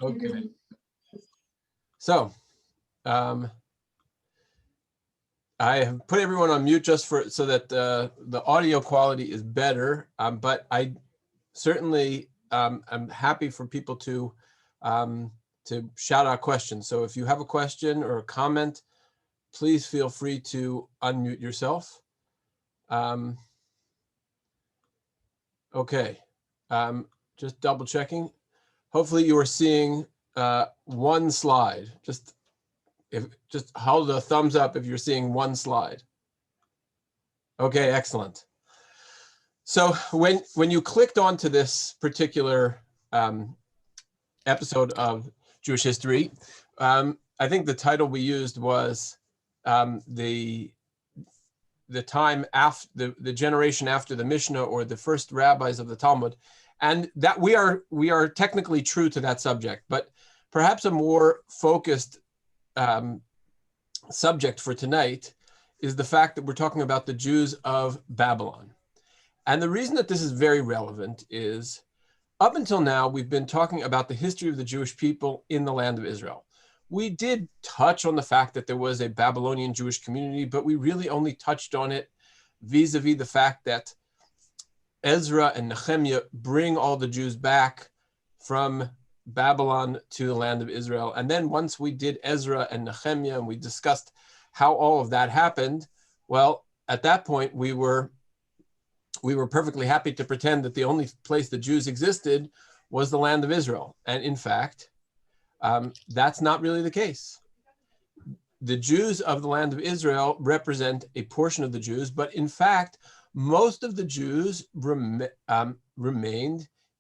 Okay. So, I have put everyone on mute just so that the audio quality is better, but I certainly I'm happy for people to shout out questions. So if you have a question or a comment, please feel free to unmute yourself. Okay, just double checking. Hopefully you are seeing one slide. Just hold a thumbs up if you're seeing one slide. Okay, excellent. So when you clicked onto this particular episode of Jewish history, I think the title we used was the time after the generation after the Mishnah, or the first rabbis of the Talmud, and that we are technically true to that subject, but perhaps a more focused subject for tonight is the fact that we're talking about the Jews of Babylon. And the reason that this is very relevant is, up until now, we've been talking about the history of the Jewish people in the land of Israel. We did touch on the fact that there was a Babylonian Jewish community, but we really only touched on it vis-a-vis the fact that Ezra and Nehemiah bring all the Jews back from Babylon to the land of Israel. And then once we did Ezra and Nehemiah and we discussed how all of that happened, well, at that point we were perfectly happy to pretend that the only place the Jews existed was the land of Israel. And in fact, that's not really the case. The Jews of the land of Israel represent a portion of the Jews, but in fact, most of the Jews remained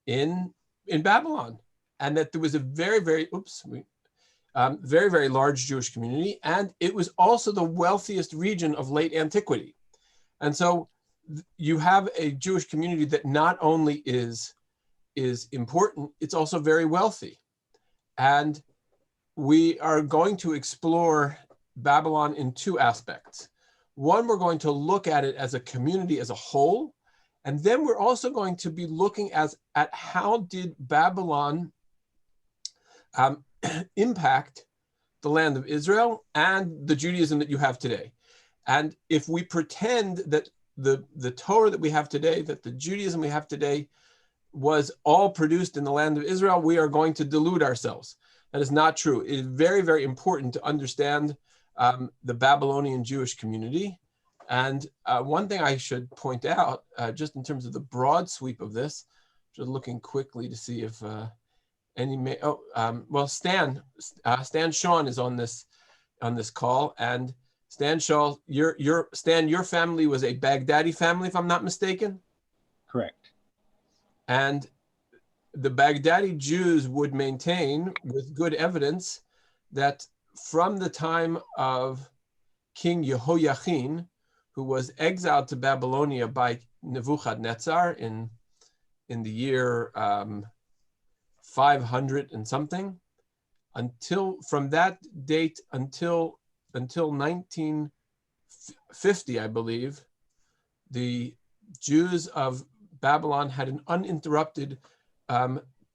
in Babylon, and that there was a very, very large Jewish community, and it was also the wealthiest region of late antiquity. And so you have a Jewish community that not only is important, it's also very wealthy. And we are going to explore Babylon in two aspects. One, we're going to look at it as a community as a whole, and then we're also going to be looking at how did Babylon impact the land of Israel and the Judaism that you have today. And if we pretend that the Torah that we have today, that the Judaism we have today was all produced in the land of Israel, we are going to delude ourselves. That is not true. It is very, very important to understand the Babylonian Jewish community. And one thing I should point out, just in terms of the broad sweep of this, just looking quickly to see if Stan Sean is on this call, and Stan Shaw, your family was a Baghdadi family, if I'm not mistaken? Correct. And the Baghdadi Jews would maintain with good evidence that from the time of King Yehoiachin, who was exiled to Babylonia by Nebuchadnezzar in the year 500 and something, from that date until 1950, I believe, the Jews of Babylon had an uninterrupted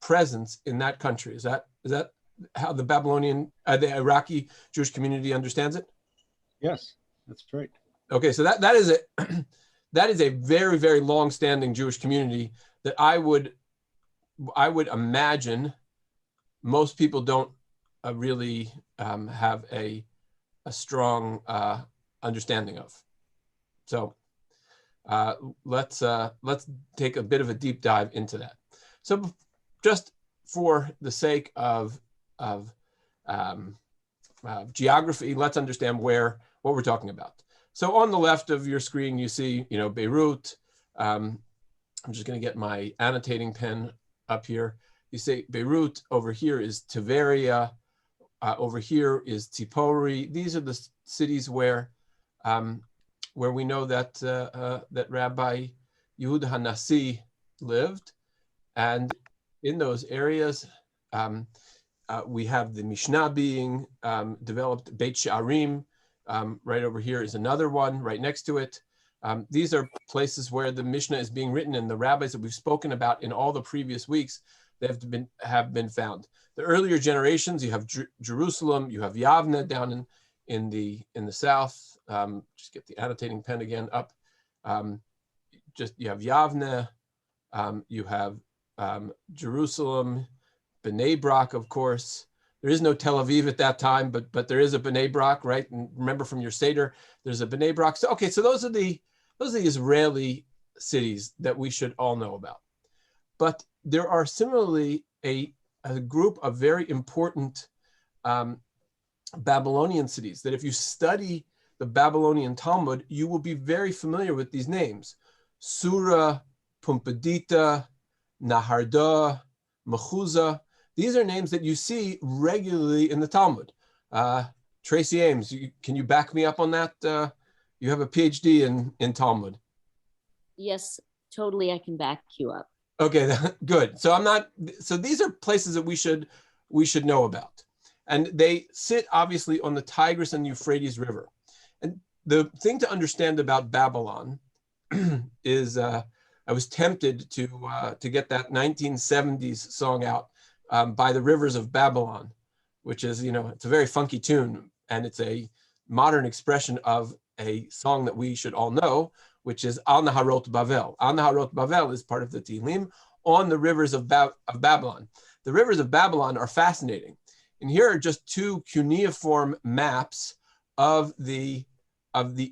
presence in that country. Is that how the the Iraqi Jewish community understands it? Yes, that's right. Okay, so that is a very, very long-standing Jewish community that I would imagine most people don't really have a strong understanding of. So let's take a bit of a deep dive into that. So just for the sake of geography, let's understand what we're talking about. So on the left of your screen, you see, Beirut. I'm just going to get my annotating pen up here. You say Beirut. Over here is Tiberia. Over here is Tzipori. These are the cities where we know that that Rabbi Yehuda HaNasi lived, and in those areas we have the Mishnah being developed. Beit She'arim, right over here is another one right next to it. These are places where the Mishnah is being written, and the rabbis that we've spoken about in all the previous weeks they have been found. The earlier generations, you have Jerusalem, you have Yavne down in the south. Just get the annotating pen again up. You have Yavne, you have Jerusalem, Bnei Brak, of course. There is no Tel Aviv at that time, but there is a Bnei Brak, right? And remember from your Seder, there's a Bnei Brak. So okay, so those are the Israeli cities that we should all know about. But there are similarly a group of very important Babylonian cities that if you study the Babylonian Talmud, you will be very familiar with these names. Sura, Pumbedita, Naharda, Mechuzah. These are names that you see regularly in the Talmud. Tracy Ames, can you back me up on that? You have a PhD in Talmud. Yes, totally. I can back you up. Okay, good. So these are places that we should know about. And they sit obviously on the Tigris and Euphrates River. And the thing to understand about Babylon is I was tempted to get that 1970s song out, By the Rivers of Babylon, which is, it's a very funky tune, and it's a modern expression of a song that we should all know, which is Al Naharot Bavel. Al Naharot Bavel is part of the Tehillim, on the rivers of Babylon. The rivers of Babylon are fascinating. And here are just two cuneiform maps of the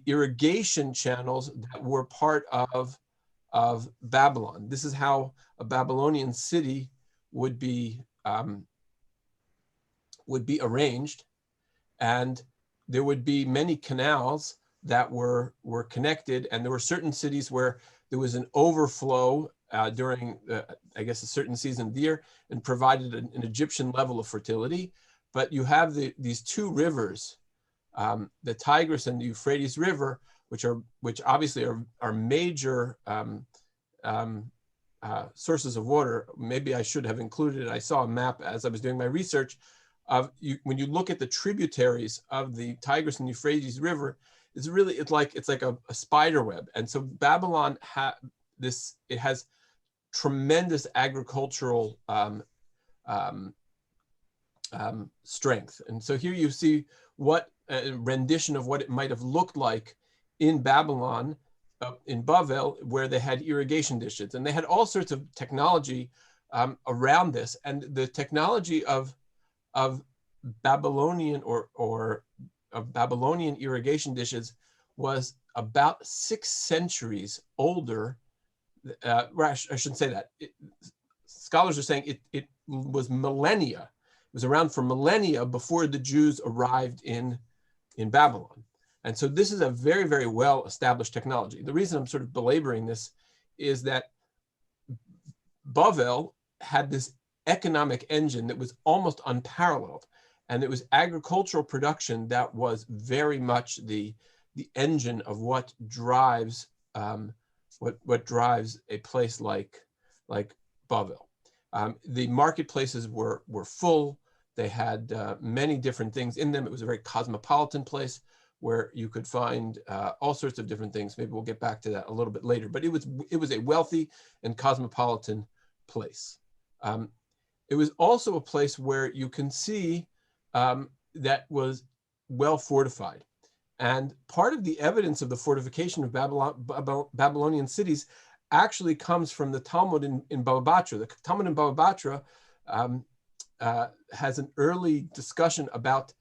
irrigation channels that were part of Babylon. This is how a Babylonian city would be arranged, and there would be many canals that were connected, and there were certain cities where there was an overflow during, I guess, a certain season of the year, and provided an Egyptian level of fertility. But you have these two rivers, the Tigris and the Euphrates River, which obviously are major sources of water. Maybe I should have included it. I saw a map as I was doing my research of when you look at the tributaries of the Tigris and Euphrates River, it's like a spider web. And so Babylon has tremendous agricultural strength. And so here you see what a rendition of what it might have looked like in Babylon, in Bavel, where they had irrigation ditches, and they had all sorts of technology around this. And the technology of Babylonian or of Babylonian irrigation ditches was about 6 centuries older. I shouldn't say that. Scholars are saying it was millennia. It was around for millennia before the Jews arrived in Babylon. And so this is a very, very well-established technology. The reason I'm sort of belaboring this is that Bavel had this economic engine that was almost unparalleled. And it was agricultural production that was very much the engine of what drives what drives a place like Bavel. The marketplaces were full. They had many different things in them. It was a very cosmopolitan place where you could find all sorts of different things. Maybe we'll get back to that a little bit later. But it was a wealthy and cosmopolitan place. It was also a place where you can see that was well fortified. And part of the evidence of the fortification of Babylonian cities actually comes from the Talmud in Baba Batra. The Talmud in Baba Batra has an early discussion about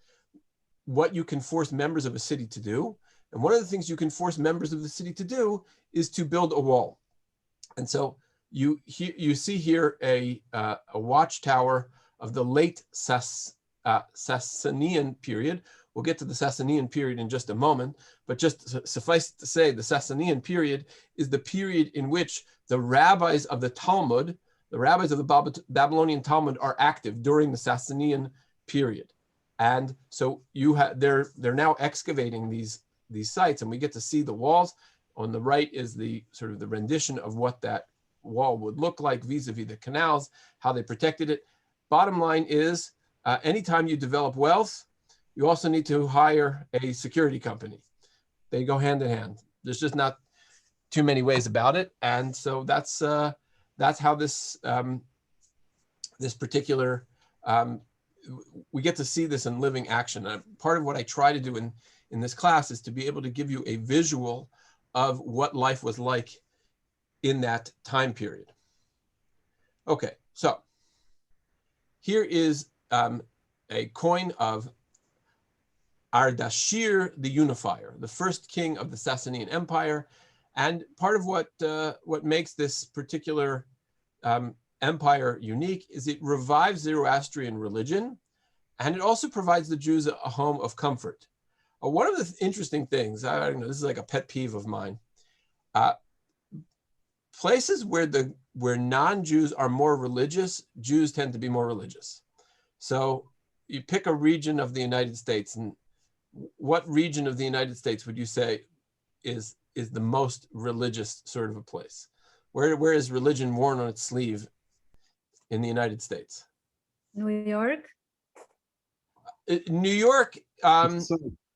what you can force members of a city to do. And one of the things you can force members of the city to do is to build a wall. And so you see here a watchtower of the late Sasanian period. We'll get to the Sasanian period in just a moment, but just suffice to say, the Sasanian period is the period in which the rabbis of the Talmud, the rabbis of the Babylonian Talmud, are active during the Sasanian period. And so they're now excavating these sites, and we get to see the walls. On the right is the sort of the rendition of what that wall would look like vis-a-vis the canals, how they protected it. Bottom line is, anytime you develop wealth, you also need to hire a security company. They go hand in hand. There's just not too many ways about it. And so that's how this this particular, we get to see this in living action. Part of what I try to do in this class is to be able to give you a visual of what life was like in that time period. Okay, so here is a coin of Ardashir the Unifier, the first king of the Sasanian Empire. And part of what makes this particular empire unique is it revives Zoroastrian religion, and it also provides the Jews a home of comfort. One of the interesting things, I don't know, this is like a pet peeve of mine, places where non-Jews are more religious, Jews tend to be more religious. So you pick a region of the United States, and what region of the United States would you say is the most religious sort of a place? Where is religion worn on its sleeve in the United States? New York. New York.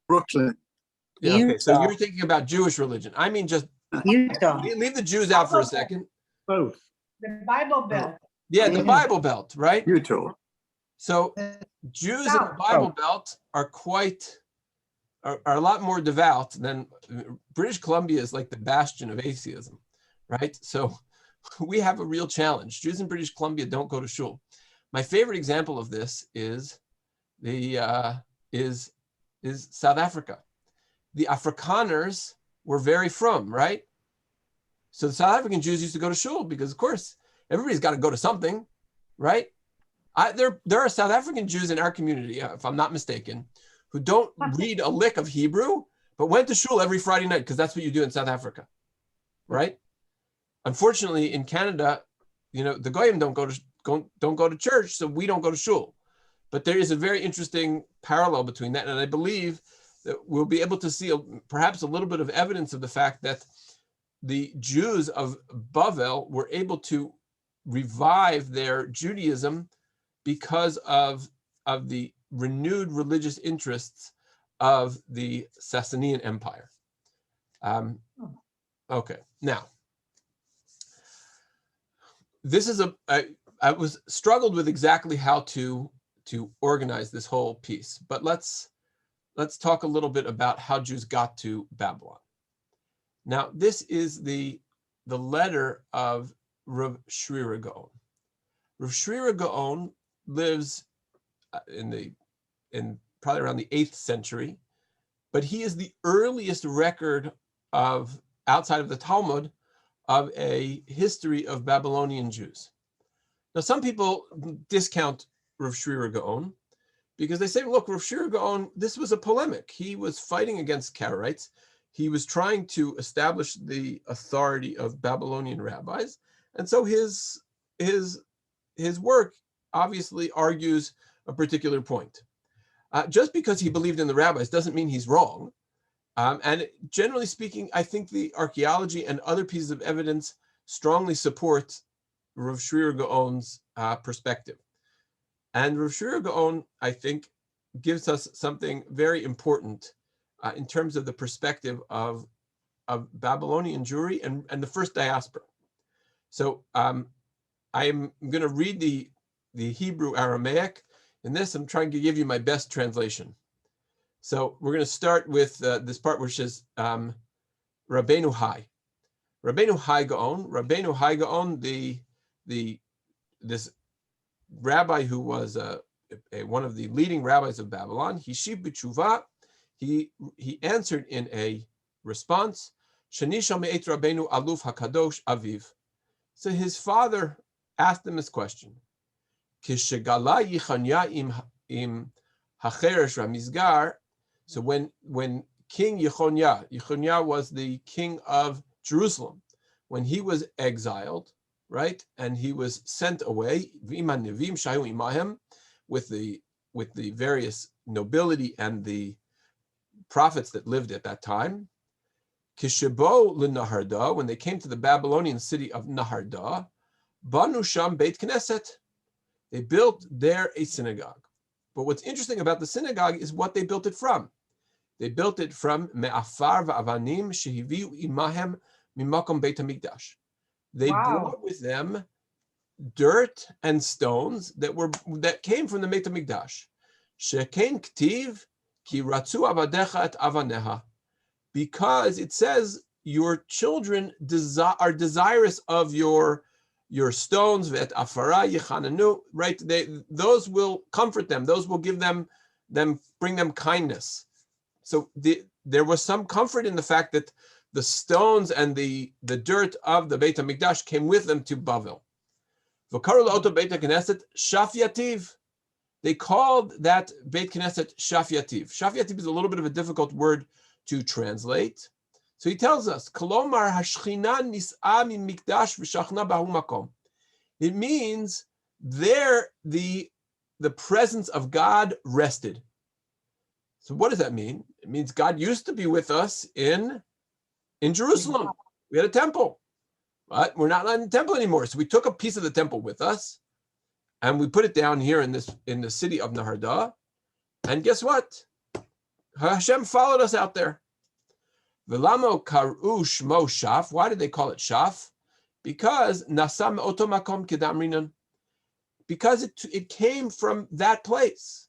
Brooklyn. Yeah, okay, so Utah. you're thinking about Jewish religion. I mean, just Utah. leave the Jews out for a second. Both. The Bible Belt. Yeah, the Bible Belt, right? Utah. So Jews in the Bible Belt are a lot more devout than British Columbia is like the bastion of atheism, right? So we have a real challenge. Jews in British Columbia don't go to shul. My favorite example of this is South Africa. The Afrikaners were very frum, right? So the South African Jews used to go to shul because, of course, everybody's got to go to something, right? There are South African Jews in our community, if I'm not mistaken, who don't read a lick of Hebrew, but went to shul every Friday night because that's what you do in South Africa, right? Unfortunately, in Canada, the Goyim don't go to church, so we don't go to shul. But there is a very interesting parallel between that, and I believe that we'll be able to see perhaps a little bit of evidence of the fact that the Jews of Bavel were able to revive their Judaism because of the renewed religious interests of the Sasanian Empire. Okay, now, this is I was struggled with exactly how to organize this whole piece, but let's talk a little bit about how Jews got to Babylon. Now, this is the letter of Rav Sherirah Gaon. Rav Sherirah Gaon lives in probably around the 8th century, but he is the earliest record of, outside of the Talmud, of a history of Babylonian Jews. Now, some people discount Rav Sherirah Gaon because they say, look, Rav Sherirah Gaon, this was a polemic. He was fighting against Karaites. He was trying to establish the authority of Babylonian rabbis. And so his work obviously argues a particular point. Just because he believed in the rabbis doesn't mean he's wrong. And generally speaking, I think the archaeology and other pieces of evidence strongly support Rav Sherirah Gaon's perspective. And Rav Sherirah Gaon, I think, gives us something very important in terms of the perspective of Babylonian Jewry and the first diaspora. So I am going to read the Hebrew Aramaic. In this, I'm trying to give you my best translation. So we're going to start with this part which is Rabbeinu Hai. Rabbeinu Hai Gaon. Rabbeinu Hai Gaon, this rabbi who was one of the leading rabbis of Babylon, Hishiv b'tshuva, he answered in a response, Shanisha me'et Rabbeinu Aluf HaKadosh Aviv. So his father asked him this question. Kishegala Yichanya im hacheresh ramizgar. So when King Yechonya was the king of Jerusalem, when he was exiled, right, and he was sent away, v'iman nevim shayu imahem, with the various nobility and the prophets that lived at that time. Kishebo l'Naharda, when they came to the Babylonian city of Naharda, banu sham beit knesset. They built there a synagogue. But what's interesting about the synagogue is what they built it from. They built it from me'afar va'avanim shehiviu imahem mimakom beit hamikdash. They brought with them dirt and stones that came from the Beit HaMikdash. Shekein ktiv ki ratzu avadecha et avaneha. Because it says your children are desirous of your stones, vet afara yechananu, right? Those will comfort them. Those will give them bring them kindness. So there was some comfort in the fact that the stones and the dirt of the Beit HaMikdash came with them to Bavel. V'karu la'oto Beit HaKnesset Shaf Yativ. They called that Beit Knesset Shaf Yativ. Shaf Yativ is a little bit of a difficult word to translate. So he tells us, Kolomar hashchina nis'a min mikdash v'shachna bahu makom. It means there the presence of God rested. So what does that mean? It means God used to be with us in Jerusalem. We had a temple, but we're not in the temple anymore. So we took a piece of the temple with us, and we put it down here in the city of Naharda. And guess what? Hashem followed us out there. V'lamo karu shmo shaf. Why did they call it shaf? Because nasam otomakom kedamrinan. Because it came from that place.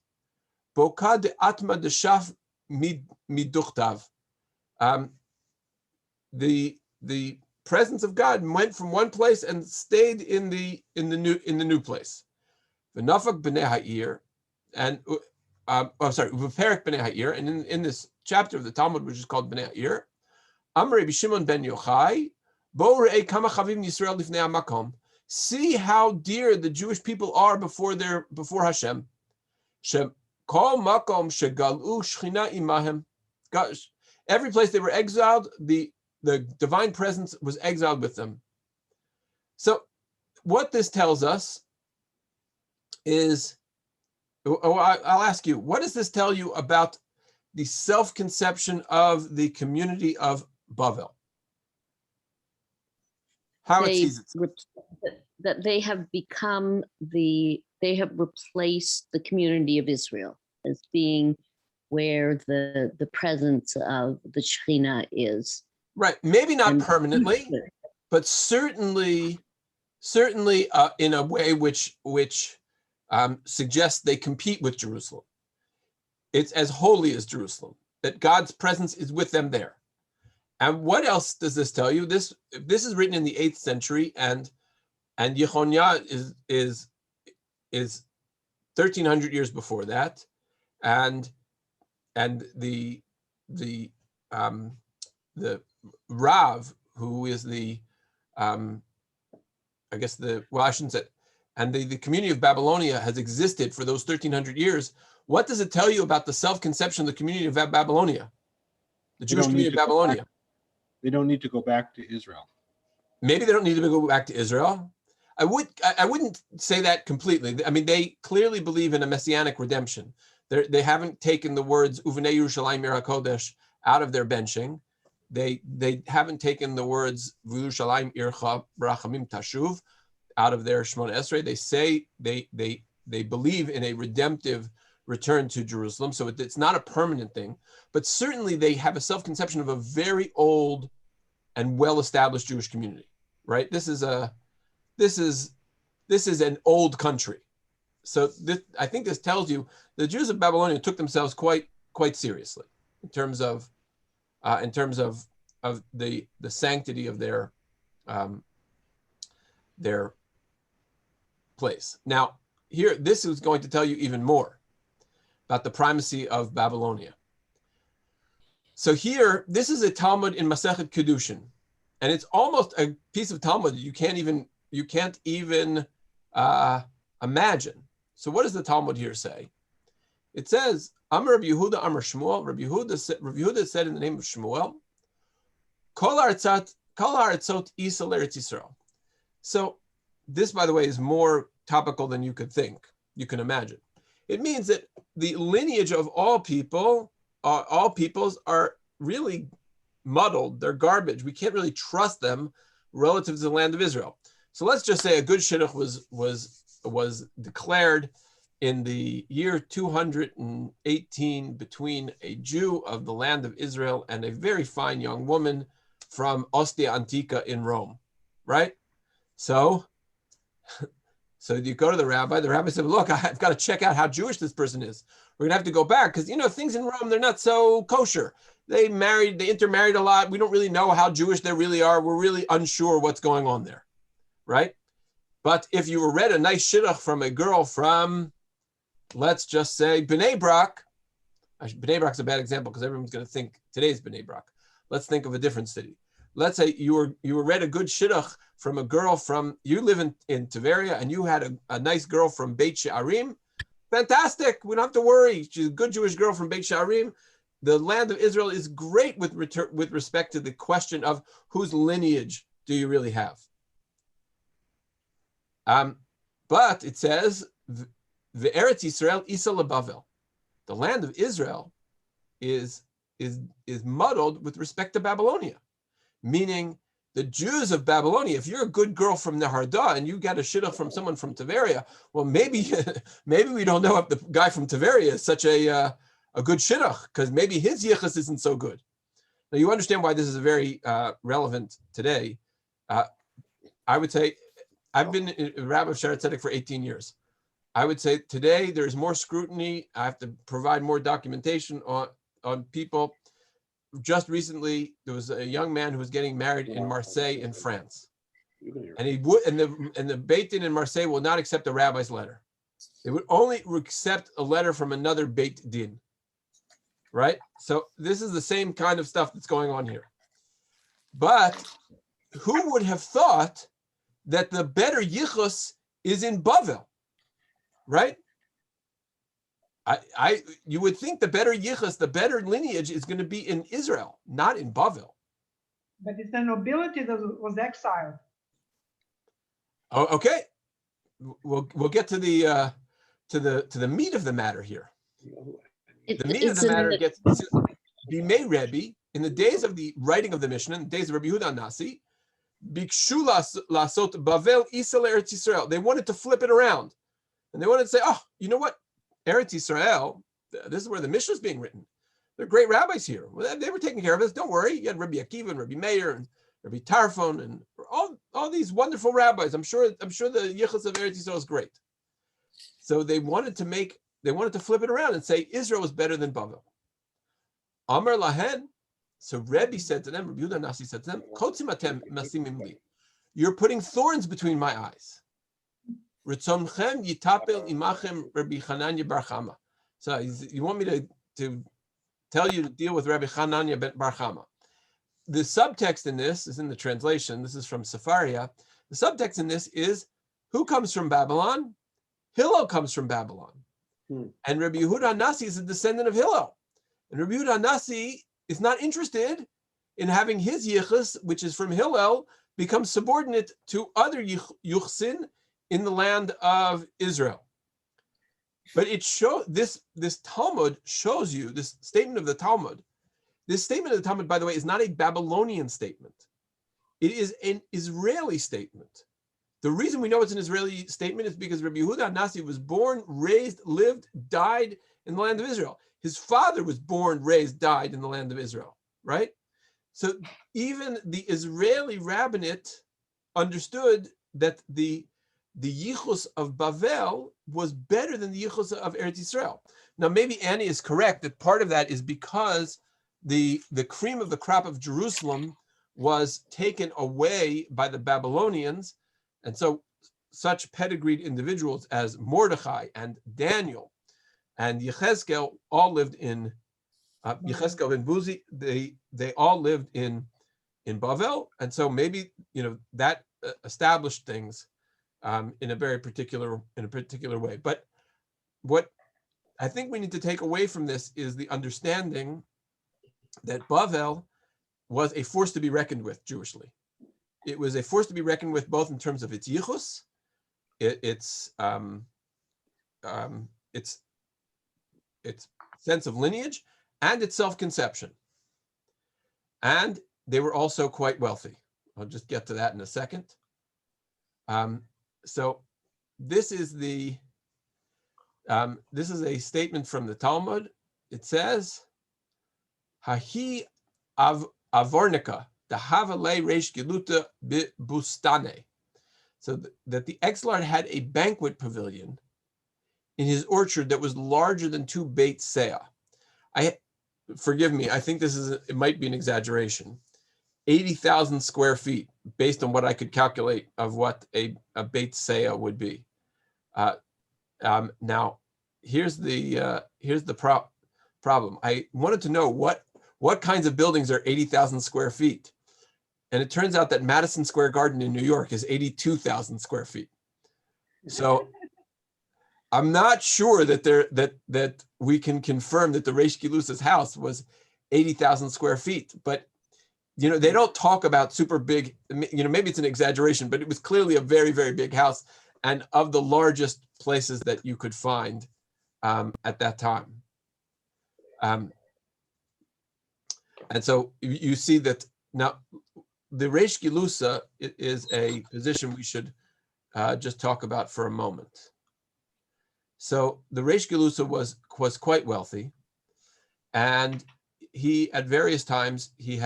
Boka de atma de shaf miduchtav. The presence of God went from one place and stayed in the new place. V'nafak b'nei ha'ir, and V'perek b'nei ha'ir, and in this chapter of the Talmud, which is called B'nei ha'ir, Amar Rabbi Shimon ben Yochai, Bo re'ei kama chavim Yisrael lifnei ha'makom. See how dear the Jewish people are before Hashem. Shem kol makom shegalu shchina imahem. Every place they were exiled, the divine presence was exiled with them. So what this tells us is, I'll ask you, what does this tell you about the self-conception of the community of Bavel? How it sees itself. That they have become they have replaced the community of Israel as being where the presence of the Shekhinah is. Right, maybe not permanently, but certainly in a way which suggests they compete with Jerusalem. It's as holy as Jerusalem, that God's presence is with them there. And what else does this tell you? This is written in the 8th century, and Yechoniah is 1,300 years before that, and the Rav, who is the community of Babylonia has existed for those 1,300 years. What does it tell you about the self-conception of the community of Babylonia, the Jewish community of Babylonia? They don't need to go back to Israel. Maybe they don't need to go back to Israel. I wouldn't say that completely. I mean, they clearly believe in a messianic redemption. They haven't taken the words Uvenei Yerushalayim Ir HaKodesh out of their benching. They haven't taken the words V'Yerushalayim Ircha B'Rachamim Tashuv out of their Shemona Esrei. They say they believe in a redemptive return to Jerusalem. So it's not a permanent thing, but certainly they have a self-conception of a very old and well-established Jewish community, right? This is an old country. So I think this tells you the Jews of Babylonia took themselves quite seriously in terms of the sanctity of their place. Now, here, this is going to tell you even more about the primacy of Babylonia. So here, this is a Talmud in Masechet Kedushin, and it's almost a piece of Talmud you can't even imagine. So what does the Talmud here say? It says, Amar Rabbi Yehuda, Amar Shmuel. Rabbi Yehuda said in the name of Shmuel, Kol ha'aretzot isa l'Eretz Yisrael. So this, by the way, is more topical than you can imagine. It means that the lineage of all peoples are really muddled. They're garbage. We can't really trust them relative to the land of Israel. So let's just say a good shidduch was declared in the year 218 between a Jew of the land of Israel and a very fine young woman from Ostia Antica in Rome, right? So So you go to the rabbi said, look, I've got to check out how Jewish this person is. We're gonna have to go back because things in Rome, they're not so kosher. They intermarried a lot. We don't really know how Jewish they really are. We're really unsure what's going on there, right? But if you read a nice shidduch from a girl from, let's just say, Bnei Brak. Bnei Brak's a bad example because everyone's going to think today's Bnei Brak. Let's think of a different city. Let's say you read a good shidduch from a girl from, you live in Tiberia and you had a nice girl from Beit She'arim. Fantastic. We don't have to worry. She's a good Jewish girl from Beit She'arim. The land of Israel is great with respect to the question of whose lineage do you really have. But it says, the Eretz Yisrael Isa leBavel. The land of Israel is muddled with respect to Babylonia, meaning the Jews of Babylonia. If you're a good girl from Neharda and you got a shidduch from someone from Tiberia, well, maybe we don't know if the guy from Tiberia is such a good shidduch because maybe his yichus isn't so good. Now you understand why this is very relevant today. I would say I've been a rabbi of Shaare Tzedek for 18 years. I would say today there's more scrutiny. I have to provide more documentation on people. Just recently, there was a young man who was getting married in Marseille in France. And the Beit Din in Marseille will not accept a rabbi's letter. They would only accept a letter from another Beit Din. Right? So this is the same kind of stuff that's going on here. But who would have thought that the better yichus is in Bavel, right? You would think the better yichus, the better lineage is going to be in Israel, not in Bavel. But it's the nobility that was exiled. Oh, okay. We'll get to the meat of the matter here. The meat of the matter gets Bimei Rebbe in the days of the writing of the Mishnah, in the days of Rabbi Yehuda Nasi. Bikshu lasot Bavel Isa Eretz Yisrael. They wanted to flip it around, and they wanted to say, "Oh, you know what? Eretz Yisrael. This is where the Mishnah is being written. They're great rabbis here. Well, they were taking care of us. Don't worry. You had Rabbi Akiva and Rabbi Meir and Rabbi Tarfon and all these wonderful rabbis. I'm sure the yichus of Eretz Yisrael is great. So they wanted to flip it around and say Israel is better than Bavel. Amar lahen. So Rebbe said to them, Rabbi Yehuda Nasi said to them, Kotzim atem masimim li. You're putting thorns between my eyes. Ritzomchem yitapel imachem Rabbi Chananya bar Chama. So you want me to tell you to deal with Rabbi Chananya bar Chama. The subtext in this is in the translation. This is from Sefaria. The subtext in this is, who comes from Babylon? Hillel comes from Babylon. And Rabbi Yehuda Nasi is a descendant of Hillel. And Rabbi Yehuda Nasi is not interested in having his yichus, which is from Hillel, become subordinate to other yuchsin in the land of Israel. But it shows this Talmud shows you this statement of the Talmud. This statement of the Talmud, by the way, is not a Babylonian statement. It is an Israeli statement. The reason we know it's an Israeli statement is because Rabbi Yehuda Nasi was born, raised, lived, died in the land of Israel. His father was born, raised, died in the land of Israel, right? So even the Israeli rabbinate understood that the yichus of Bavel was better than the yichus of Eretz Yisrael. Now, maybe Annie is correct that part of that is because the cream of the crop of Jerusalem was taken away by the Babylonians, and so such pedigreed individuals as Mordechai and Daniel and Yechezkel all lived in Yechezkel and Buzi. They all lived in Bavel, and so maybe that established things in a very particular way. But what I think we need to take away from this is the understanding that Bavel was a force to be reckoned with Jewishly. It was a force to be reckoned with both in terms of its yichus, its sense of lineage, and its self-conception. And they were also quite wealthy. I'll just get to that in a second. So this is a statement from the Talmud. It says, "Hahi avornika, the havale reish geluta bustane." So that the Exilard had a banquet pavilion in his orchard that was larger than 2 Beit Seah. Forgive me, I think it might be an exaggeration. 80,000 square feet, based on what I could calculate of what a Beit Seah would be. Now, here's the problem. I wanted to know what kinds of buildings are 80,000 square feet. And it turns out that Madison Square Garden in New York is 82,000 square feet. So I'm not sure that we can confirm that the Reish Gilusa's house was 80,000 square feet, but they don't talk about super big, maybe it's an exaggeration, but it was clearly a very, very big house and of the largest places that you could find at that time. And so you see that now the Reish Gilusa is a position we should just talk about for a moment. So the Reish Gilusa was quite wealthy, and he at various times he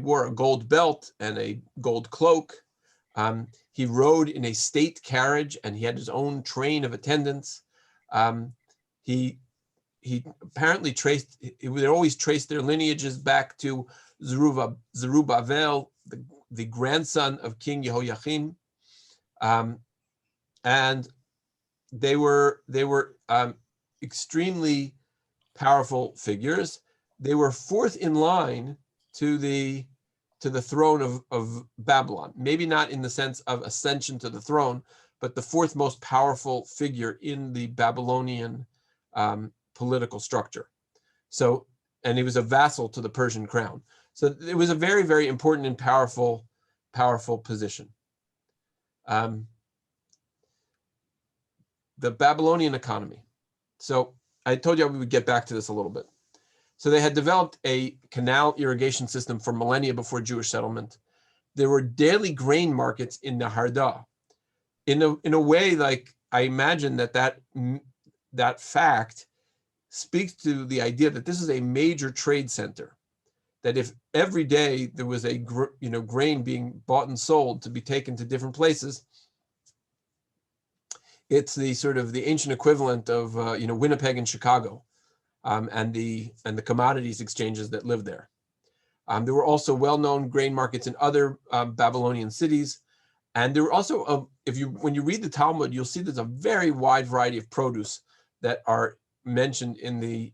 wore a gold belt and a gold cloak. He rode in a state carriage, and he had his own train of attendants. He apparently they always traced their lineages back to Zerubbabel, the grandson of King Yehoiachim, and they were extremely powerful figures. They were fourth in line to the throne of Babylon. Maybe not in the sense of ascension to the throne, but the fourth most powerful figure in the Babylonian political structure. So, and he was a vassal to the Persian crown. So it was a very, very important and powerful position. The Babylonian economy. So I told you we would get back to this a little bit. So they had developed a canal irrigation system for millennia before Jewish settlement. There were daily grain markets in the Harda. In a way, like I imagine that fact speaks to the idea that this is a major trade center. That if every day there was a grain being bought and sold to be taken to different places, it's the sort of the ancient equivalent of Winnipeg and Chicago, and the commodities exchanges that live there. There were also well-known grain markets in other Babylonian cities, and there were also when you read the Talmud, you'll see there's a very wide variety of produce that are mentioned in the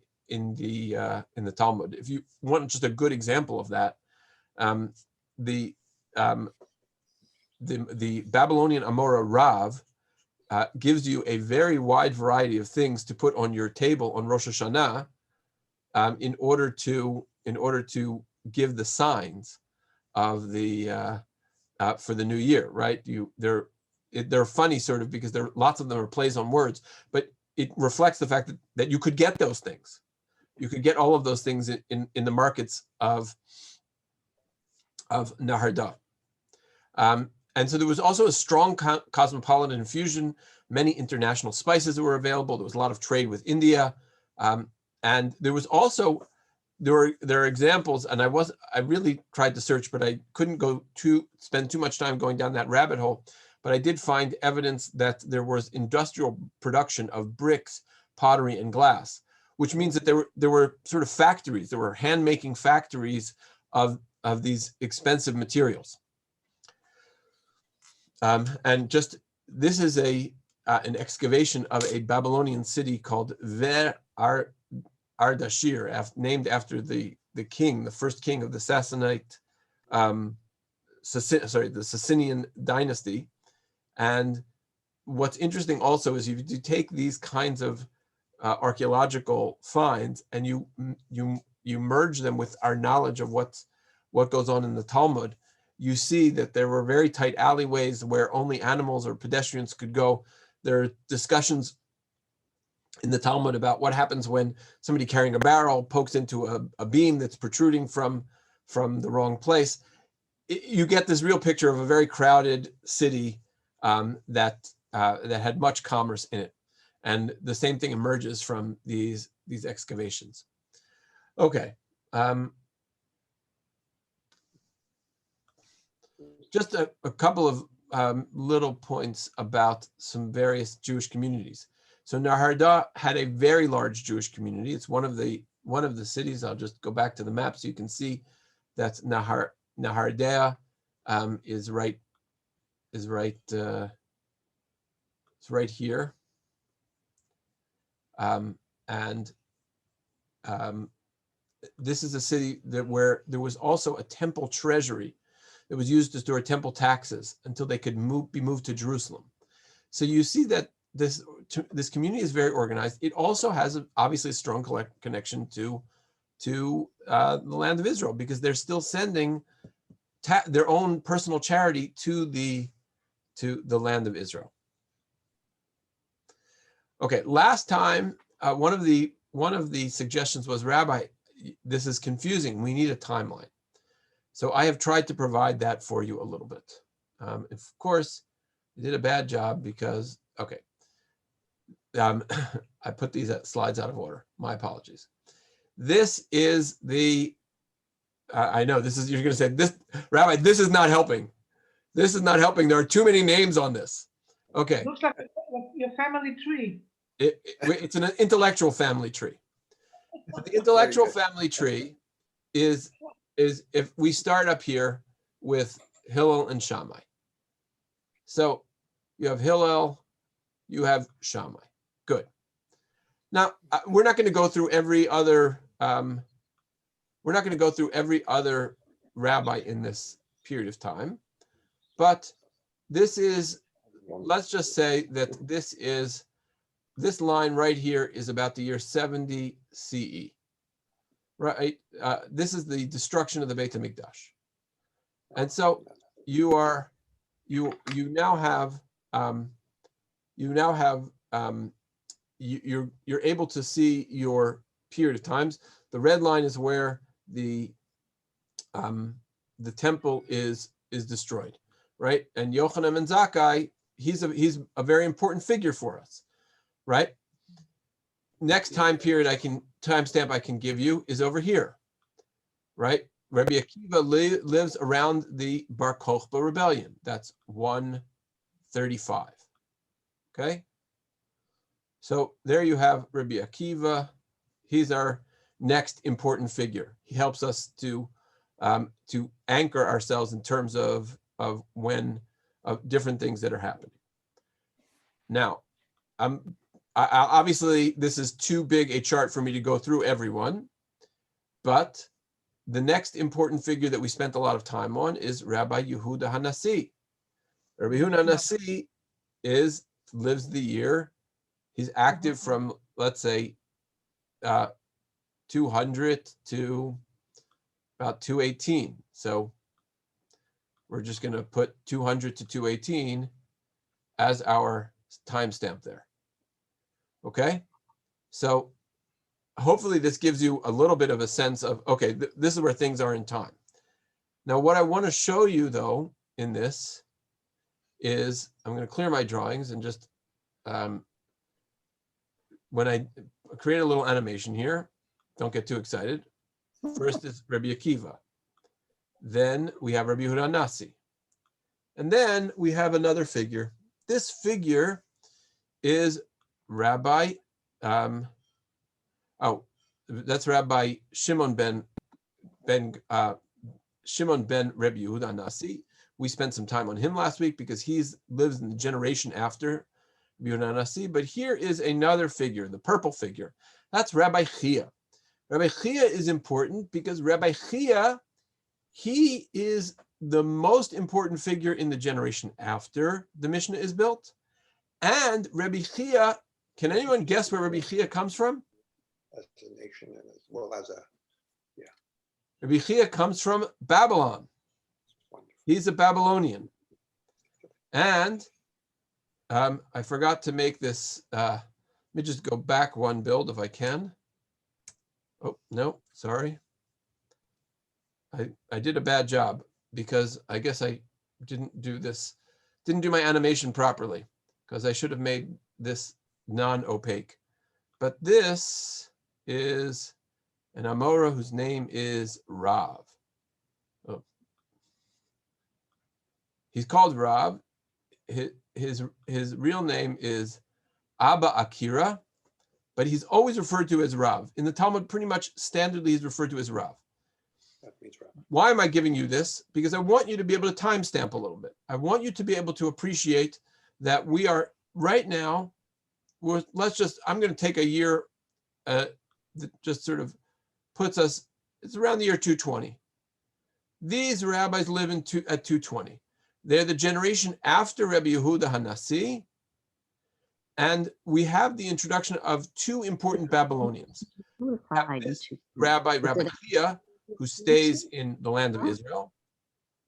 Talmud. If you want just a good example of that, the Babylonian Amorah Rav gives you a very wide variety of things to put on your table on Rosh Hashanah, in order to give the signs of the for the new year, right? They're funny sort of because lots of them are plays on words, but it reflects the fact that you could get those things. You could get all of those things in the markets of Naharda. And so there was also a strong cosmopolitan infusion, many international spices that were available. There was a lot of trade with India. And there was also, there are examples, and I really tried to search, but I couldn't spend too much time going down that rabbit hole. But I did find evidence that there was industrial production of bricks, pottery, and glass, which means that there were sort of factories, there were hand-making factories of these expensive materials. And just, this is an excavation of a Babylonian city called Ver Ardashir, named after the king, the first king of the Sassanite, the Sassanian dynasty. And what's interesting also is if you take these kinds of archaeological finds and you merge them with our knowledge of what goes on in the Talmud, you see that there were very tight alleyways where only animals or pedestrians could go. There are discussions in the Talmud about what happens when somebody carrying a barrel pokes into a beam that's protruding from the wrong place. You get this real picture of a very crowded city that had much commerce in it. And the same thing emerges from these excavations. Okay. Just a couple of little points about some various Jewish communities. So Naharda had a very large Jewish community. It's one of the cities. I'll just go back to the map so you can see that Nahardea is right here, and this is a city where there was also a temple treasury that was used to store temple taxes until they could be moved to Jerusalem. So you see that this community is very organized. It also has obviously a strong connection to the land of Israel, because they're still sending their own personal charity to the land of Israel. Okay, last time one of the suggestions was, Rabbi, this is confusing. We need a timeline. So I have tried to provide that for you a little bit. Of course, I did a bad job because, okay, I put these slides out of order. My apologies. This is I know this is, you're going to say, this, Rabbi, this is not helping. This is not helping. There are too many names on this. Okay. Looks like your family tree. It's an intellectual family tree. The intellectual family tree is if we start up here with Hillel and Shammai. So you have Hillel, you have Shammai. Good. Now we're not going to go through every other. We're not going to go through every other rabbi in this period of time, but this is. Let's just say that this line right here is about the year 70 CE. Right. This is the destruction of the Beit HaMikdash, and so you're able to see your period of times. The red line is where the temple is destroyed, right? And Yochanan ben Zakkai, he's a very important figure for us, right? Next time period timestamp I can give you is over here, right? Rabbi Akiva lives around the Bar Kokhba rebellion. That's 135. Okay. So there you have Rabbi Akiva. He's our next important figure. He helps us to anchor ourselves in terms of different things that are happening. Now, obviously this is too big a chart for me to go through everyone, but the next important figure that we spent a lot of time on is Rabbi Yehuda HaNasi. Rabbi Yehuda HaNasi lives the year. He's active from, let's say, 200 to about 218. So we're just going to put 200 to 218 as our timestamp there. Okay, so hopefully this gives you a little bit of a sense of, okay, this is where things are in time. Now, what I want to show you, though, in this is, I'm going to clear my drawings and just, when I create a little animation here, don't get too excited. First is Rabbi Akiva. Then we have Rabbi Yehuda HaNasi. And then we have another figure. This figure is Rabbi, that's Rabbi Shimon ben Rabbi Yehuda HaNasi. We spent some time on him last week because he lives in the generation after Rabbi Yehuda HaNasi. But here is another figure, the purple figure. That's Rabbi Chia. Rabbi Chia is important because Rabbi Chia, he is the most important figure in the generation after the Mishnah is built. And Rabbi Chia, can anyone guess where Rabbi Chia comes from? As a nation and as well as a, yeah. Rabbi Chia comes from Babylon. Wonderful. He's a Babylonian. And I forgot to make this, let me just go back one build if I can. Oh, no, sorry. I did a bad job because I guess I didn't do my animation properly, because I should have made this non-opaque. But this is an Amorah whose name is Rav. Oh. He's called Rav. his real name is Abba Aricha, but he's always referred to as Rav. In the Talmud, pretty much standardly, he's referred to as Rav. That means right. Why am I giving you this? Because I want you to be able to timestamp a little bit. I want you to be able to appreciate that we are right now, I'm going to take a year that just sort of puts us, it's around the year 220. These rabbis live at 220. They're the generation after Rabbi Yehuda HaNasi, and we have the introduction of two important Babylonians. Rabbi Chia, who stays in the land of Israel,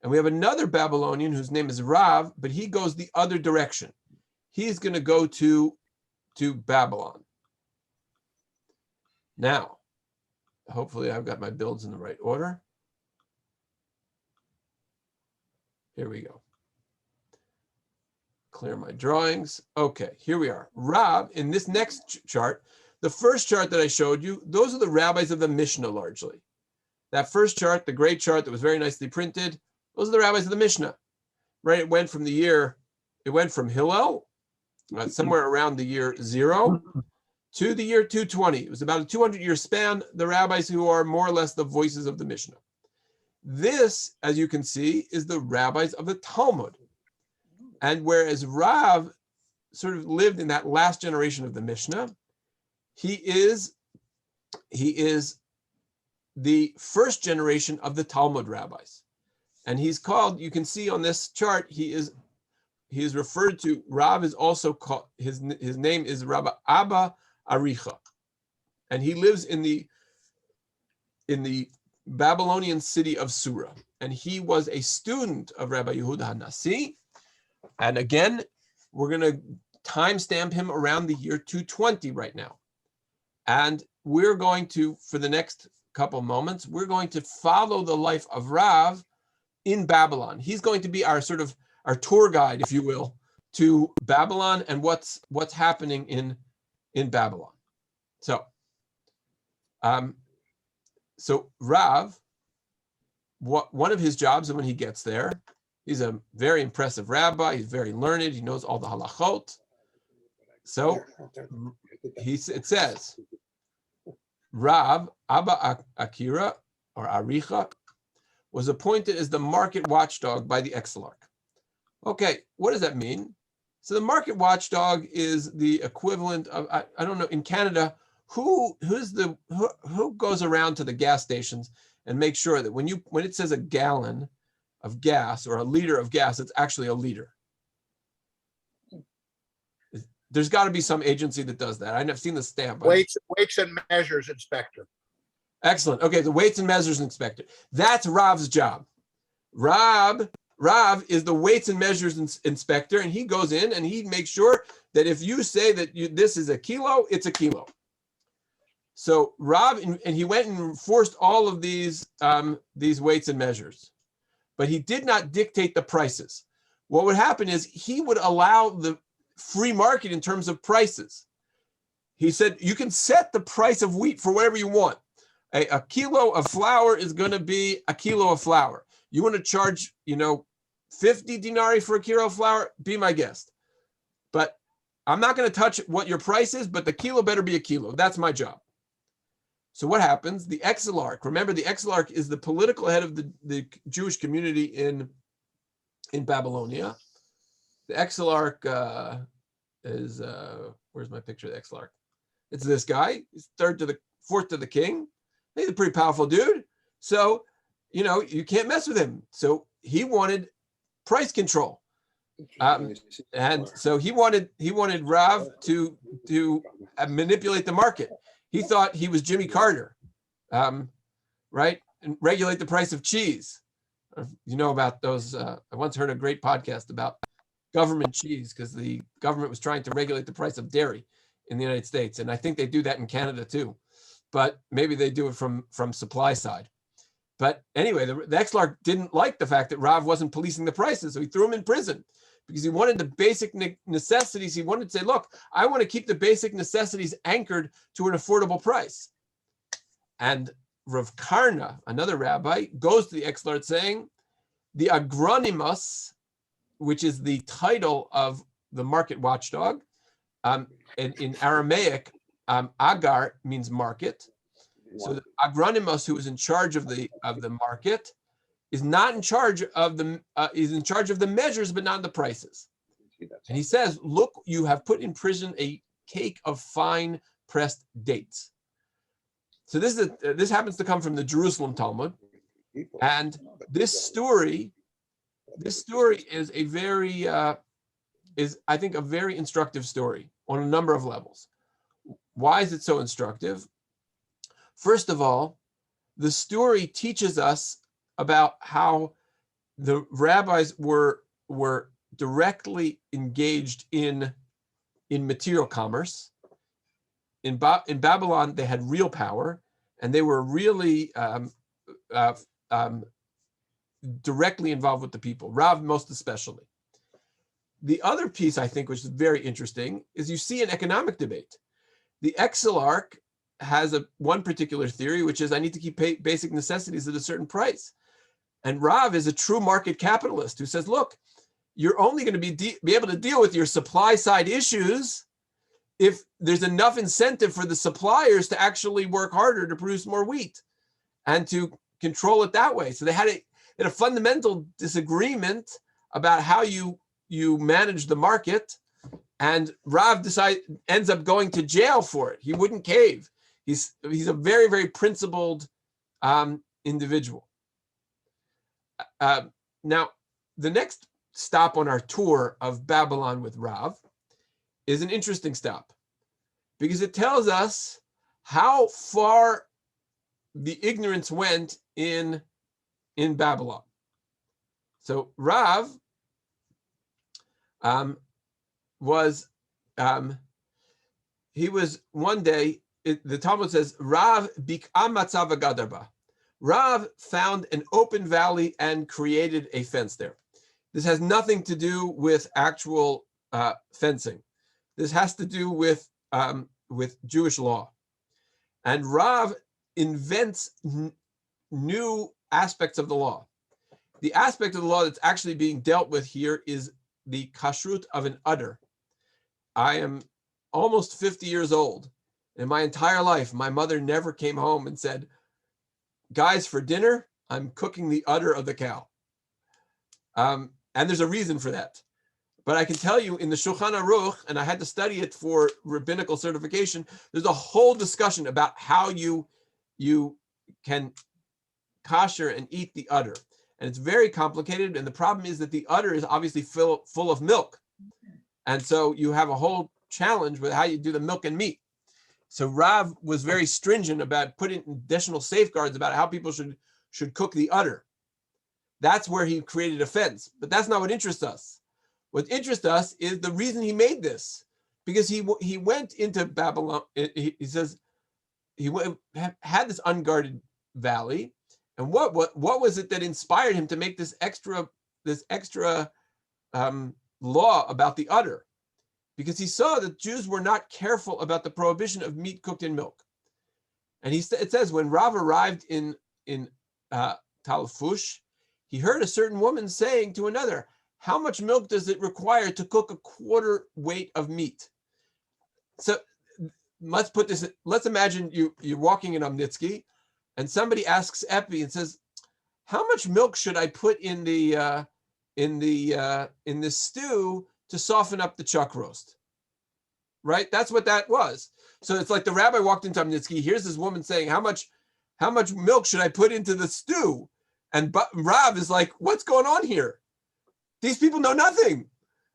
and we have another Babylonian whose name is Rav, but he goes the other direction. He's going to go to Babylon. Now, hopefully I've got my builds in the right order. Here we go. Clear my drawings. Okay, here we are. Rav, in this next chart, the first chart that I showed you, those are the rabbis of the Mishnah largely. That first chart, the great chart that was very nicely printed, those are the rabbis of the Mishnah, right? It went from Hillel, somewhere around the year 0, to the year 220. It was about a 200-year span, the rabbis who are more or less the voices of the Mishnah. This, as you can see, is the rabbis of the Talmud. And whereas Rav sort of lived in that last generation of the Mishnah, he is the first generation of the Talmud rabbis. And he's called, you can see on this chart, he is referred to, Rav is also called, his name is Rabbi Abba Aricha. And he lives in the Babylonian city of Sura. And he was a student of Rabbi Yehuda HaNasi. And again, we're going to timestamp him around the year 220 right now. And we're going to, for the next couple moments, we're going to follow the life of Rav in Babylon. He's going to be our tour guide, if you will, to Babylon and what's happening in Babylon. So Rav, one of his jobs, and when he gets there, he's a very impressive rabbi. He's very learned. He knows all the halachot. So it says, Rav Abba Aricha or Aricha was appointed as the market watchdog by the Exilarch. Okay, what does that mean? So the market watchdog is the equivalent of, I don't know, in Canada, who goes around to the gas stations and makes sure that when it says a gallon of gas or a liter of gas, it's actually a liter. There's got to be some agency that does that. I've seen the stamp. Weights and measures inspector. Excellent. Okay, the weights and measures inspector. That's Rav's job. Rav is the weights and measures inspector, and he goes in and he makes sure that if you say that this is a kilo, it's a kilo. So Rav, and he went and enforced all of these weights and measures, but he did not dictate the prices. What would happen is he would allow the free market in terms of prices. He said, you can set the price of wheat for whatever you want. A kilo of flour is going to be a kilo of flour. You want to charge, 50 denarii for a kilo of flour? Be my guest. But I'm not going to touch what your price is, but the kilo better be a kilo. That's my job. So what happens? The Exilarch, remember the Exilarch is the political head of the Jewish community in Babylonia. The Exilarch is, where's my picture of the Exilarch? It's this guy. He's fourth to the king. He's a pretty powerful dude. So, you can't mess with him. So he wanted price control. And so he wanted Rav to manipulate the market. He thought he was Jimmy Carter, right? And regulate the price of cheese. You know about those. I once heard a great podcast about government cheese because the government was trying to regulate the price of dairy in the United States. And I think they do that in Canada too, but maybe they do it from supply side. But anyway, the Exilarch didn't like the fact that Rav wasn't policing the prices. So he threw him in prison because he wanted the basic necessities. He wanted to say, look, I want to keep the basic necessities anchored to an affordable price. And Rav Karna, another rabbi, goes to the Exilarch saying, the agronimus which is the title of the market watchdog. And in Aramaic, agar means market. So the agronymos, who is in charge of the market, is not in charge of the is in charge of the measures, but not the prices. And he says, "Look, you have put in prison a cake of fine pressed dates." So this happens to come from the Jerusalem Talmud, and this story is a very I think a very instructive story on a number of levels. Why is it so instructive? First of all, the story teaches us about how the rabbis were directly engaged in material commerce. In Babylon, they had real power, and they were really directly involved with the people, Rav most especially. The other piece, I think, which is very interesting, is you see an economic debate. The exilarch has one particular theory, which is I need to keep basic necessities at a certain price. And Rav is a true market capitalist who says, look, you're only going to be able to deal with your supply side issues if there's enough incentive for the suppliers to actually work harder to produce more wheat and to control it that way. So they had a fundamental disagreement about how you manage the market, and Rav ends up going to jail for it. He wouldn't cave. He's a very, very principled individual. Now, the next stop on our tour of Babylon with Rav is an interesting stop, because it tells us how far the ignorance went in Babylon. So Rav he was one day, the Talmud says, Rav bik'am matzav gadarba. Rav found an open valley and created a fence there. This has nothing to do with actual fencing. This has to do with Jewish law. And Rav invents new aspects of the law. The aspect of the law that's actually being dealt with here is the kashrut of an udder. I am almost 50 years old. In my entire life, my mother never came home and said, guys, for dinner, I'm cooking the udder of the cow. And there's a reason for that. But I can tell you in the Shulchan Aruch, and I had to study it for rabbinical certification, there's a whole discussion about how you can kosher and eat the udder. And it's very complicated. And the problem is that the udder is obviously full of milk. And so you have a whole challenge with how you do the milk and meat. So Rav was very stringent about putting additional safeguards about how people should cook the udder. That's where he created a fence. But that's not what interests us. What interests us is the reason he made this. Because he went into Babylon, he says, he had this unguarded valley. And what was it that inspired him to make this extra law about the udder? Because he saw that Jews were not careful about the prohibition of meat cooked in milk. And it says when Rav arrived in Talfush, he heard a certain woman saying to another, how much milk does it require to cook a quarter weight of meat? So let's imagine you're walking in Amnitsky and somebody asks Epi and says, how much milk should I put in the stew to soften up the chuck roast? Right? That's what that was. So it's like the rabbi walked into Amnitsky. Here's this woman saying, how much milk should I put into the stew? And Rav is like, what's going on here? These people know nothing.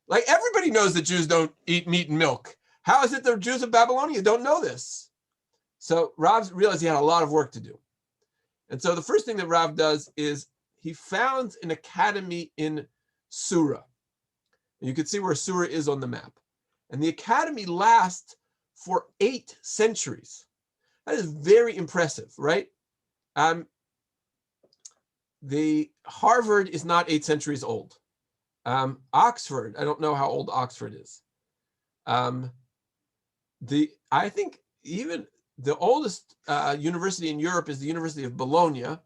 Like everybody knows that Jews don't eat meat and milk. How is it the Jews of Babylonia don't know this? So Rav realized he had a lot of work to do. And so the first thing that Rav does is he founds an academy in Surah. And you can see where Surah is on the map. And the academy lasts for 8 centuries. That is very impressive, right? The Harvard is not 8 centuries old. Oxford, I don't know how old Oxford is. I think even the oldest university in Europe is the University of Bologna.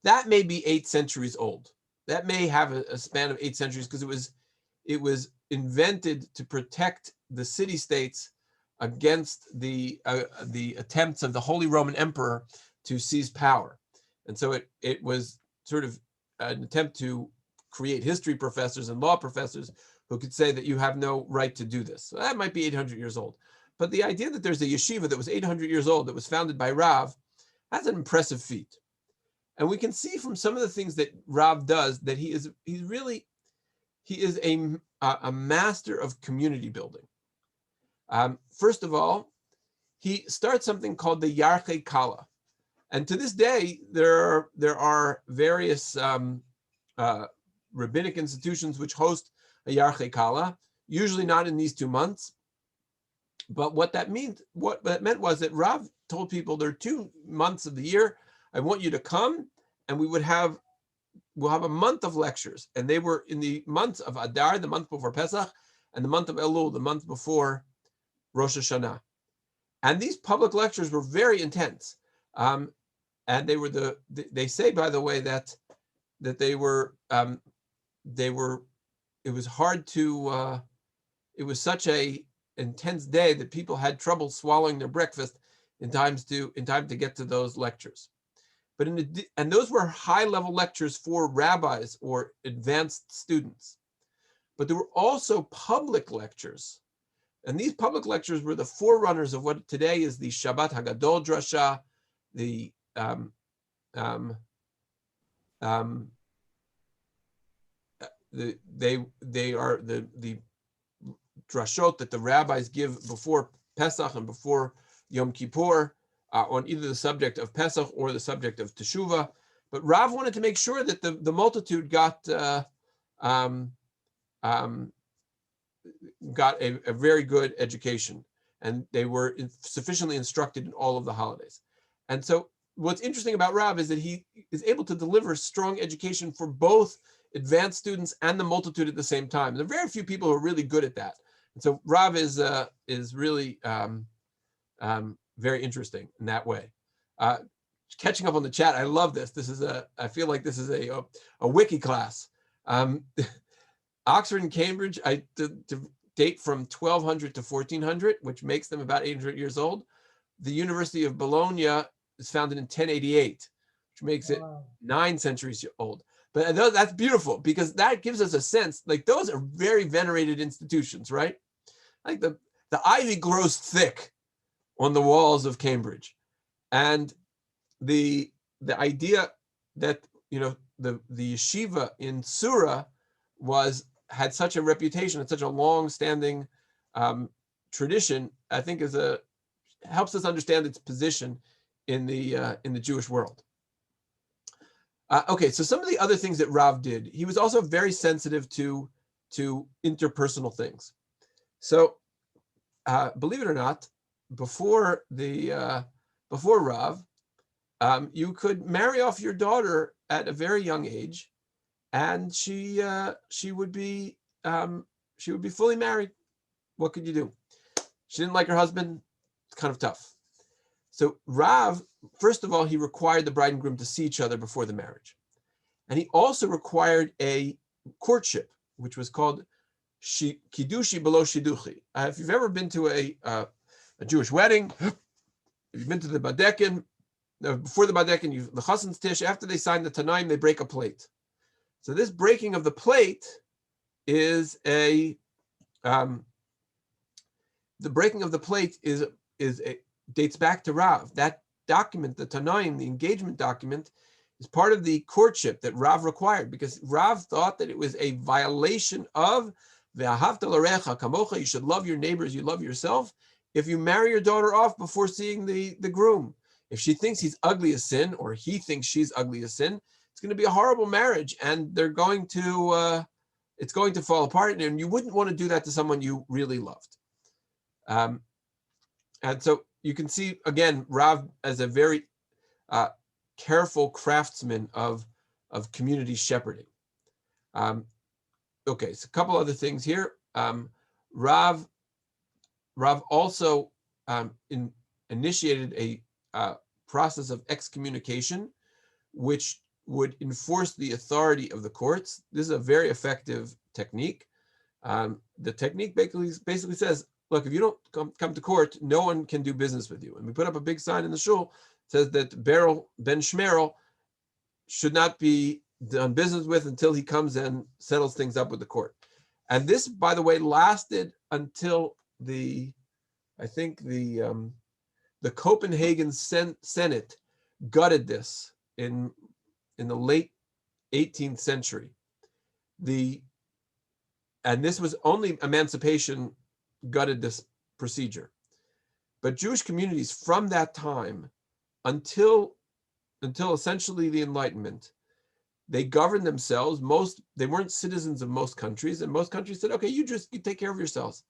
That may be 8 centuries old. That may have a span of 8 centuries because It was invented to protect the city-states against the attempts of the Holy Roman Emperor to seize power. And so it was sort of an attempt to create history professors and law professors who could say that you have no right to do this. So that might be 800 years old. But the idea that there's a yeshiva that was 800 years old that was founded by Rav, that's an impressive feat. And we can see from some of the things that Rav does that he is a master of community building. First of all, he starts something called the Yarchei Kala. And to this day, there are various rabbinic institutions which host a Yarchei Kala, usually not in these 2 months. But what that meant was that Rav told people there are 2 months of the year. I want you to come, and we'll have a month of lectures. And they were in the months of Adar, the month before Pesach, and the month of Elul, the month before Rosh Hashanah. And these public lectures were very intense. And they say, by the way, that it was hard to, it was such a intense day that people had trouble swallowing their breakfast in time to get to those lectures. But and those were high-level lectures for rabbis or advanced students. But there were also public lectures. And these public lectures were the forerunners of what today is the Shabbat Hagadol Drasha, the they are the drashot that the rabbis give before Pesach and before Yom Kippur on either the subject of Pesach or the subject of Teshuvah. But Rav wanted to make sure that the multitude got a very good education, and they were sufficiently instructed in all of the holidays. And so what's interesting about Rav is that he is able to deliver strong education for both advanced students and the multitude at the same time. There are very few people who are really good at that. And so Rav is really very interesting in that way. Catching up on the chat, I love this. I feel like this is a wiki class. Oxford and Cambridge, to date from 1200 to 1400, which makes them about 800 years old. The University of Bologna is founded in 1088, which makes it 9 centuries old. But that's beautiful because that gives us a sense, like those are very venerated institutions, right? Like the ivy grows thick on the walls of Cambridge. And the idea that, the yeshiva in Surah had such a reputation and such a long-standing tradition, I think helps us understand its position in the Jewish world. Okay, so some of the other things that Rav did, he was also very sensitive to interpersonal things. So, believe it or not, before Rav, you could marry off your daughter at a very young age, and she would be fully married. What could you do? She didn't like her husband. It's kind of tough. So Rav, first of all, he required the bride and groom to see each other before the marriage. And he also required a courtship, which was called Kiddushi below Shiduchi. If you've ever been to a Jewish wedding, if you've been to the Badekin, before the Badekin, the Chassan's Tish, after they sign the Tanaim, they break a plate. So this breaking of the plate is the breaking of the plate dates back to Rav. That document, the Tanaim, the engagement document, is part of the courtship that Rav required because Rav thought that it was a violation of Ve'ahavta l'recha kamocha. You should love your neighbors, you love yourself. If you marry your daughter off before seeing the groom, if she thinks he's ugly as sin or he thinks she's ugly as sin, it's going to be a horrible marriage, and it's going to fall apart. And you wouldn't want to do that to someone you really loved. And so you can see, again, Rav as a very careful craftsman of community shepherding. Okay, so a couple other things here. Rav also initiated a process of excommunication, which would enforce the authority of the courts. This is a very effective technique. The technique basically says, look, if you don't come to court, no one can do business with you. And we put up a big sign in the shul that says that Beryl ben Shmerel should not be done business with until he comes and settles things up with the court. And this, by the way, lasted until the Copenhagen Senate gutted this in the late 18th century. And this was only emancipation gutted this procedure. But Jewish communities from that time until essentially the Enlightenment, they governed themselves. They weren't citizens of most countries, and most countries said, okay, you take care of yourselves.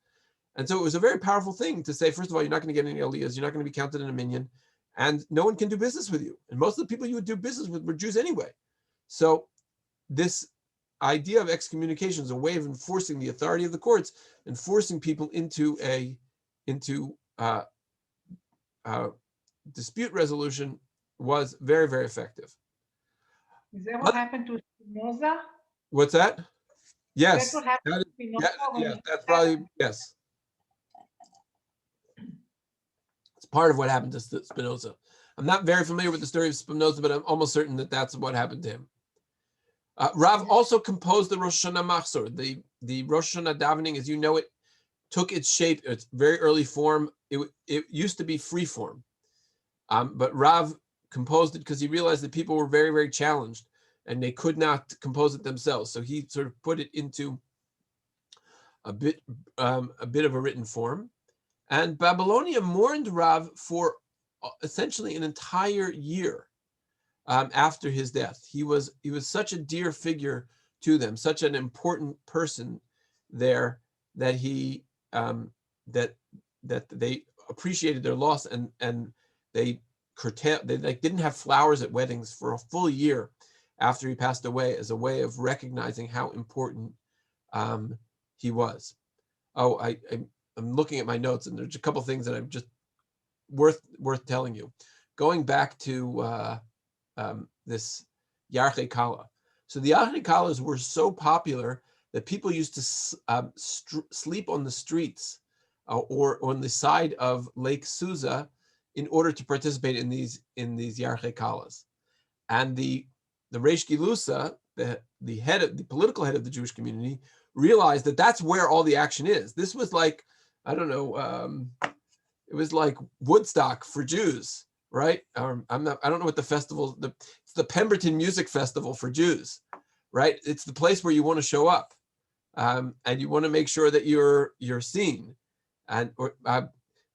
And so it was a very powerful thing to say, first of all, you're not going to get any aliyahs, you're not going to be counted in a minyan, and no one can do business with you. And most of the people you would do business with were Jews anyway. So this idea of excommunication is a way of enforcing the authority of the courts and forcing people into dispute resolution was very, very effective. Is that what happened to Spinoza? What's that? Yes. That's what happened to Spinoza. Yes, that's probably, yes. It's part of what happened to Spinoza. I'm not very familiar with the story of Spinoza, but I'm almost certain that that's what happened to him. Rav also composed the Rosh Hashanah Machzor. The Rosh Hashanah davening, as you know it, took its shape, its very early form. It used to be free form. But Rav composed it because he realized that people were very, very challenged and they could not compose it themselves. So he sort of put it into a bit of a written form. And Babylonia mourned Rav for essentially an entire year after his death. He was such a dear figure to them, such an important person there that he that they appreciated their loss, and they didn't have flowers at weddings for a full year after he passed away, as a way of recognizing how important he was. Oh, I'm looking at my notes, and there's a couple things that I'm just worth telling you. Going back to this Yarchei Kala. So the Yarchei Kalas were so popular that people used to sleep on the streets or on the side of Lake Susa in order to participate in these Yarchei Kalas. And the Reish Gilusa, the political head of the Jewish community, realized that that's where all the action is. This was like, I don't know, it was like Woodstock for Jews, right? I don't know what the festival, it's the Pemberton Music Festival for Jews, right? It's the place where you want to show up, and you want to make sure that you're seen. And I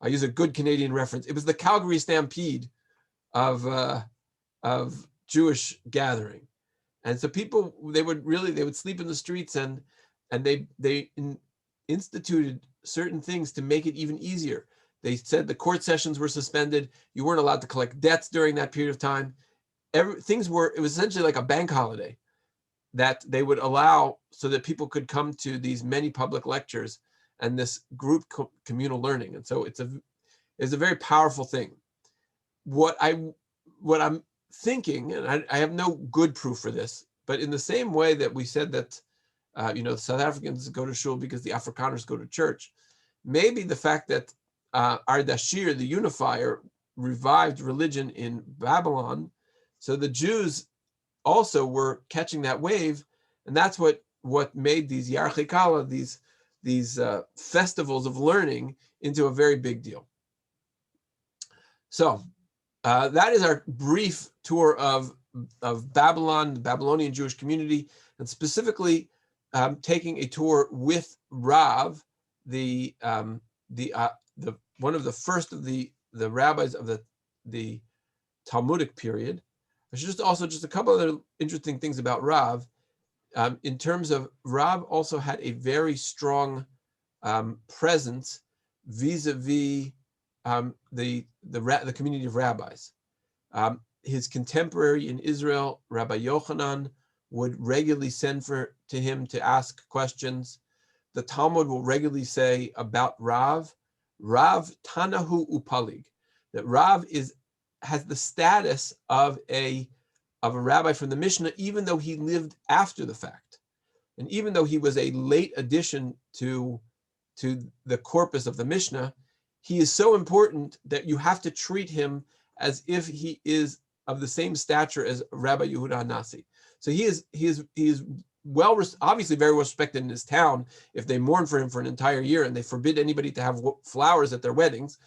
use a good Canadian reference. It was the Calgary Stampede of Jewish gathering, and so people they would sleep in the streets, and they instituted certain things to make it even easier. They said the court sessions were suspended. You weren't allowed to collect debts during that period of time. It was essentially like a bank holiday that they would allow so that people could come to these many public lectures and this group communal learning. And so it's a very powerful thing. What I'm thinking, and I have no good proof for this, but in the same way that we said that, the South Africans go to shul because the Afrikaners go to church, maybe the fact that Ardashir, the unifier, revived religion in Babylon, so the Jews also were catching that wave, and that's what made these Yarchei Kala, these festivals of learning, into a very big deal. So that is our brief tour of Babylon, the Babylonian Jewish community, and specifically taking a tour with Rav, one of the first of the rabbis of the Talmudic period. I should just a couple other interesting things about Rav. In terms of Rav, also had a very strong presence vis-a-vis the community of rabbis. His contemporary in Israel, Rabbi Yochanan, would regularly send to him to ask questions. The Talmud will regularly say about Rav Tanahu Upalig, that Rav has the status of a rabbi from the Mishnah, even though he lived after the fact. And even though he was a late addition to the corpus of the Mishnah, he is so important that you have to treat him as if he is of the same stature as Rabbi Yehuda Hanassi. So he is obviously very well respected in his town if they mourn for him for an entire year and they forbid anybody to have flowers at their weddings.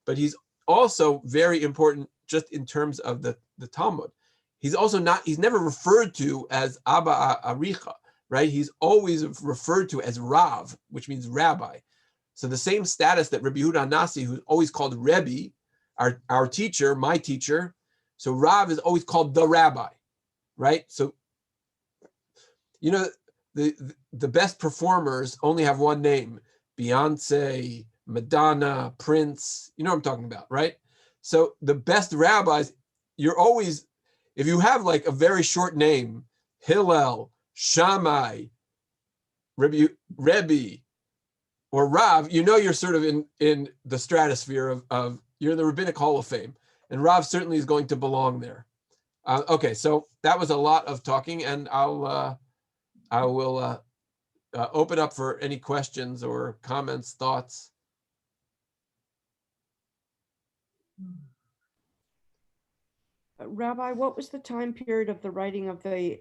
But he's also very important just in terms of the Talmud. He's never referred to as Abba Aricha, right? He's always referred to as Rav, which means rabbi. So the same status that Rabbi Yehuda Hanassi, who's always called Rebbe, our teacher, my teacher. So Rav is always called the rabbi, right? So, the best performers only have one name: Beyonce, Madonna, Prince. You know what I'm talking about, right? So the best rabbis, you're always, if you have like a very short name, Hillel, Shammai, Rebbe, or Rav, you're sort of in the stratosphere of you're in the Rabbinic Hall of Fame, and Rav certainly is going to belong there. Okay, so that was a lot of talking, and I will open up for any questions or comments, thoughts. Rabbi, what was the time period of the writing of the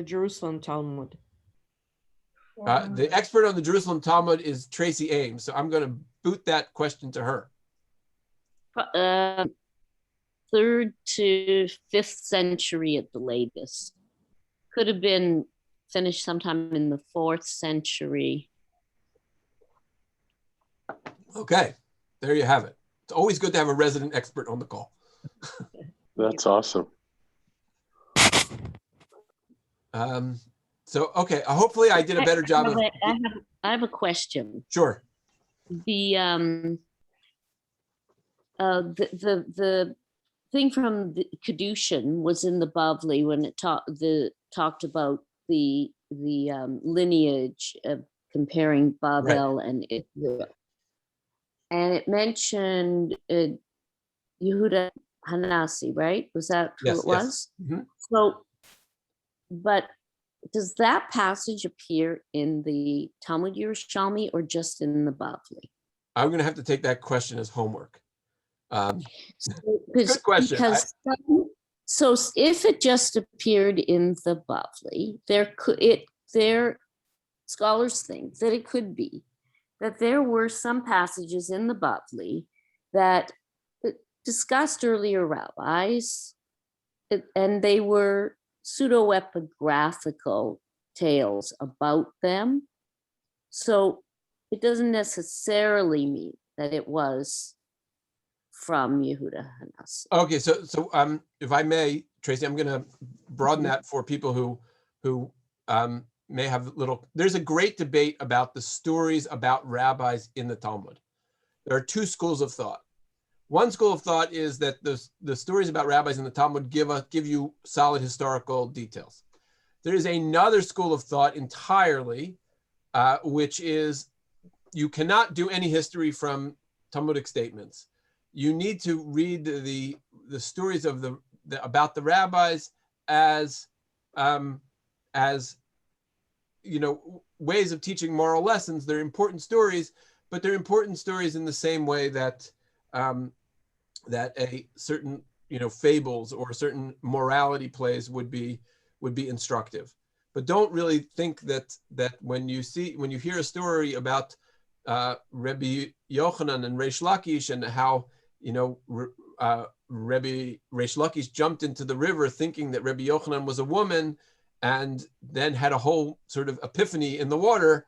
Jerusalem Talmud? The expert on the Jerusalem Talmud is Tracy Ames, so I'm going to boot that question to her. 3rd to 5th century at the latest. Could have been finished sometime in the 4th century. Okay, there you have it. It's always good to have a resident expert on the call. That's awesome. So, okay, hopefully I did a better job of... I have a question. Sure. The thing from the Kedushin was in the Bavli when it talked about the lineage of comparing Babel and Israel, and it mentioned Yehuda Hanassi, right? Was that who it was? Yes. Mm-hmm. So, but does that passage appear in the Talmud Yerushalmi or just in the Bavli? I'm going to have to take that question as homework. Good question. So if it just appeared in the Bavli, scholars think that it could be that there were some passages in the Bavli that discussed earlier rabbis, and they were pseudo-epigraphical tales about them. So it doesn't necessarily mean that it was from Yehuda Hanassi. Okay, so if I may, Tracy, I'm going to broaden that for people who may have there's a great debate about the stories about rabbis in the Talmud. There are two schools of thought. One school of thought is that the stories about rabbis in the Talmud give you solid historical details. There is another school of thought entirely, which is you cannot do any history from Talmudic statements. You need to read the stories of about the rabbis as ways of teaching moral lessons. They're important stories, but they're important stories in the same way that that a certain fables or certain morality plays would be instructive. But don't really think that when you hear a story about Rebbe Yochanan and Reish Lakish and how Rebbe Reish Lakish jumped into the river thinking that Rebbe Yochanan was a woman and then had a whole sort of epiphany in the water.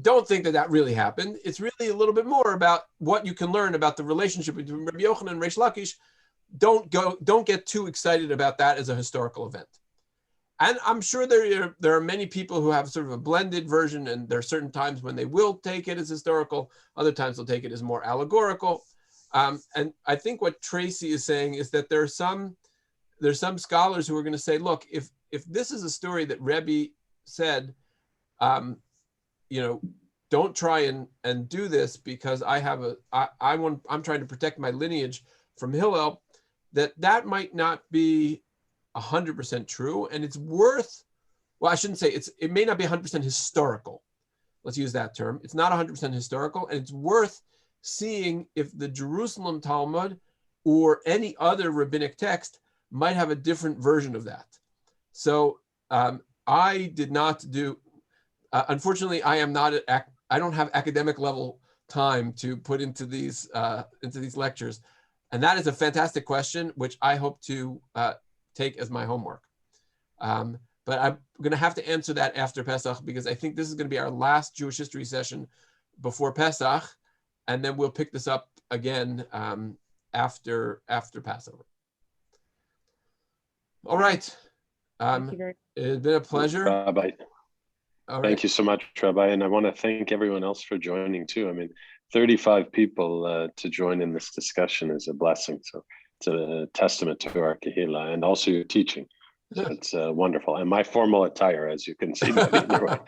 Don't think that really happened. It's really a little bit more about what you can learn about the relationship between Rebbe Yochanan and Reish Lakish. Don't get too excited about that as a historical event. And I'm sure there are many people who have sort of a blended version, and there are certain times when they will take it as historical, other times they'll take it as more allegorical. And I think what Tracy is saying is that there's some scholars who are going to say, look, if this is a story that Rebbe said, don't try and do this because I'm trying to protect my lineage from Hillel, that might not be 100% true, and it's worth well, I shouldn't say it may not be 100% historical. Let's use that term. It's not 100% historical, and it's worth seeing if the Jerusalem Talmud or any other rabbinic text might have a different version of that. So I did not do, unfortunately, I don't have academic level time to put into these lectures. And that is a fantastic question, which I hope to take as my homework. But I'm going to have to answer that after Pesach, because I think this is going to be our last Jewish history session before Pesach, and then we'll pick this up again after Passover. All right. Thank you very It's been a pleasure. Rabbi. All right. Thank you so much, Rabbi. And I want to thank everyone else for joining too. I mean, 35 people to join in this discussion is a blessing. So it's a testament to our Kehillah and also your teaching. So it's wonderful. And my formal attire, as you can see. Either way.